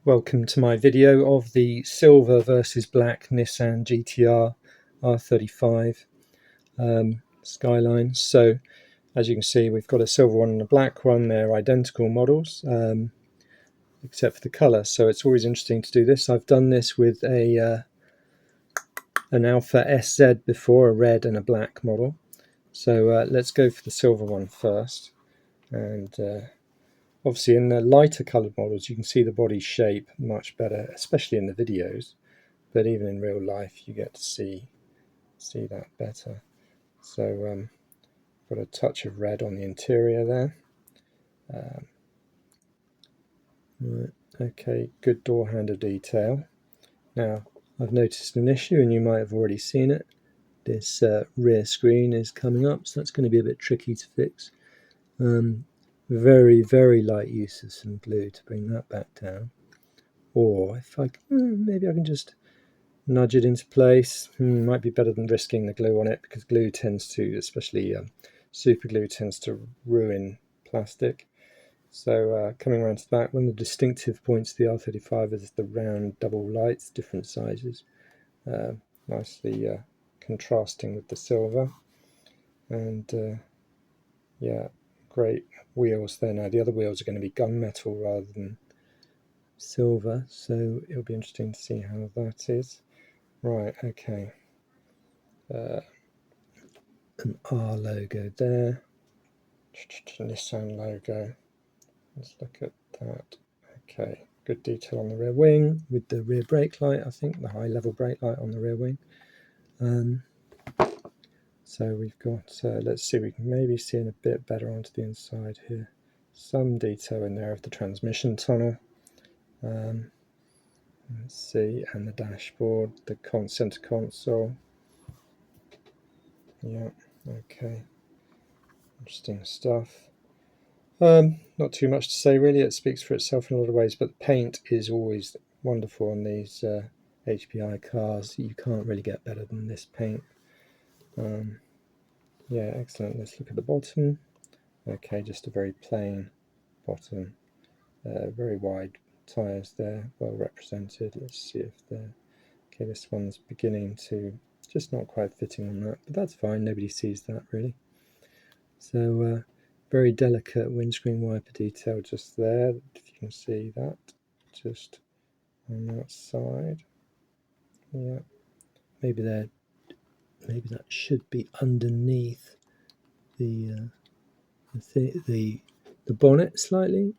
Welcome to my video of the silver versus black Nissan GT-R R35 Skyline. So as you can see, we've got a silver one and a black one. They're identical models except for the colour, so it's always interesting to do this. I've done this with an Alfa SZ before, a red and a black model. So let's go for the silver one first. And obviously in the lighter coloured models you can see the body shape much better, especially in the videos, but even in real life you get to see that better. So got a touch of red on the interior there. Right, okay, good door handle detail. Now I've noticed an issue, and you might have already seen it. This rear screen is coming up, so that's going to be a bit tricky to fix. Very light use of some glue to bring that back down. Or if I maybe I can just nudge it into place. Might be better than risking the glue on it, because glue tends to, especially super glue, tends to ruin plastic. So coming around to that, one of the distinctive points of the R35 is the round double lights, different sizes, nicely contrasting with the silver. And yeah, great wheels there. Now the other wheels are going to be gunmetal rather than silver, so it'll be interesting to see how that is. Right, okay. An R logo there, Nissan logo. Let's look at that. Okay, good detail on the rear wing with the rear brake light, I think, the high level brake light on the rear wing. So we've got, let's see, we can maybe see in a bit better onto the inside here. Some detail in there of the transmission tunnel. Let's see, and the dashboard, the center console. Yeah, okay. Interesting stuff. Not too much to say really, it speaks for itself in a lot of ways, but the paint is always wonderful on these HPI cars. You can't really get better than this paint. Yeah, excellent. Let's look at the bottom. Okay, just a very plain bottom. Very wide tyres there, well represented. Let's see if they're... Okay, this one's beginning to just not quite fitting on that, but that's fine. Nobody sees that really. So very delicate windscreen wiper detail just there, if you can see that, just on that side. Yeah, maybe that should be underneath the bonnet slightly.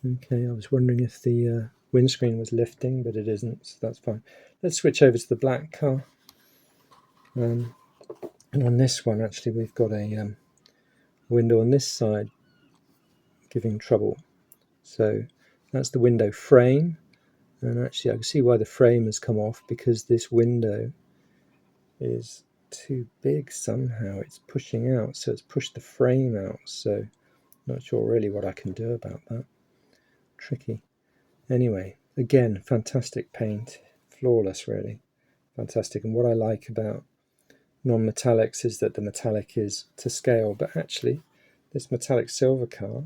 Okay, I was wondering if the windscreen was lifting, but it isn't, so that's fine. Let's switch over to the black car. And on this one, actually, we've got a window on this side giving trouble. So that's the window frame, and actually I can see why the frame has come off, because this window is too big somehow. It's pushing out, so it's pushed the frame out. So not sure really what I can do about that. Tricky. Anyway, again, fantastic paint, flawless really, fantastic. And what I like about non-metallics is that the metallic is to scale, but actually this metallic silver car,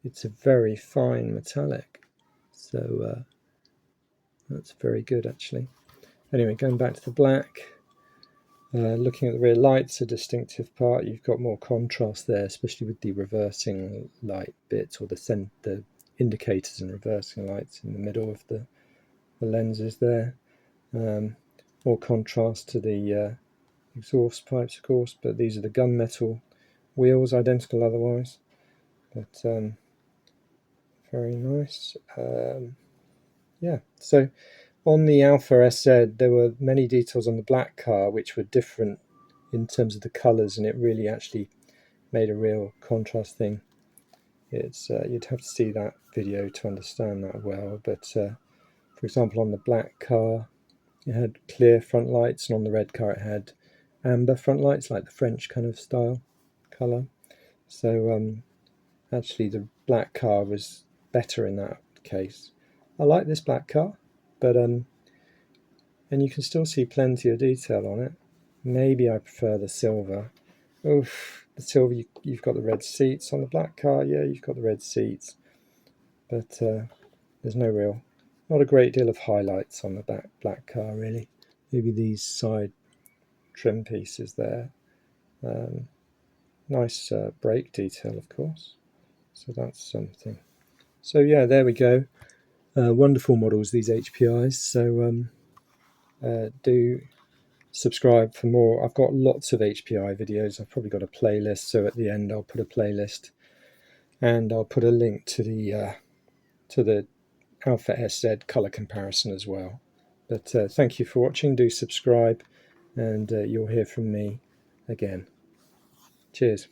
it's a very fine metallic, so that's very good actually. Anyway, going back to the black, looking at the rear lights, a distinctive part. You've got more contrast there, especially with the reversing light bits, or the indicators and reversing lights in the middle of the lenses there. More contrast to the exhaust pipes, of course, but these are the gunmetal wheels, identical otherwise, but very nice. Yeah, so on the Alfa SZ there were many details on the black car which were different in terms of the colours, and it really actually made a real contrast thing. It's you'd have to see that video to understand that well, but for example on the black car it had clear front lights, and on the red car it had amber front lights, like the French kind of style colour. So actually the black car was better in that case. I like this black car, but and you can still see plenty of detail on it. Maybe I prefer the silver. Oof, the silver, you've got the red seats on the black car. Yeah, you've got the red seats. but there's not a great deal of highlights on the black car really. Maybe these side trim pieces there. Nice brake detail, of course, so that's something. So yeah, there we go. Wonderful models, these HPIs. So do subscribe for more. I've got lots of HPI videos. I've probably got a playlist, so at the end I'll put a playlist, and I'll put a link to the Alfa SZ colour comparison as well. But thank you for watching. Do subscribe, and you'll hear from me again. Cheers.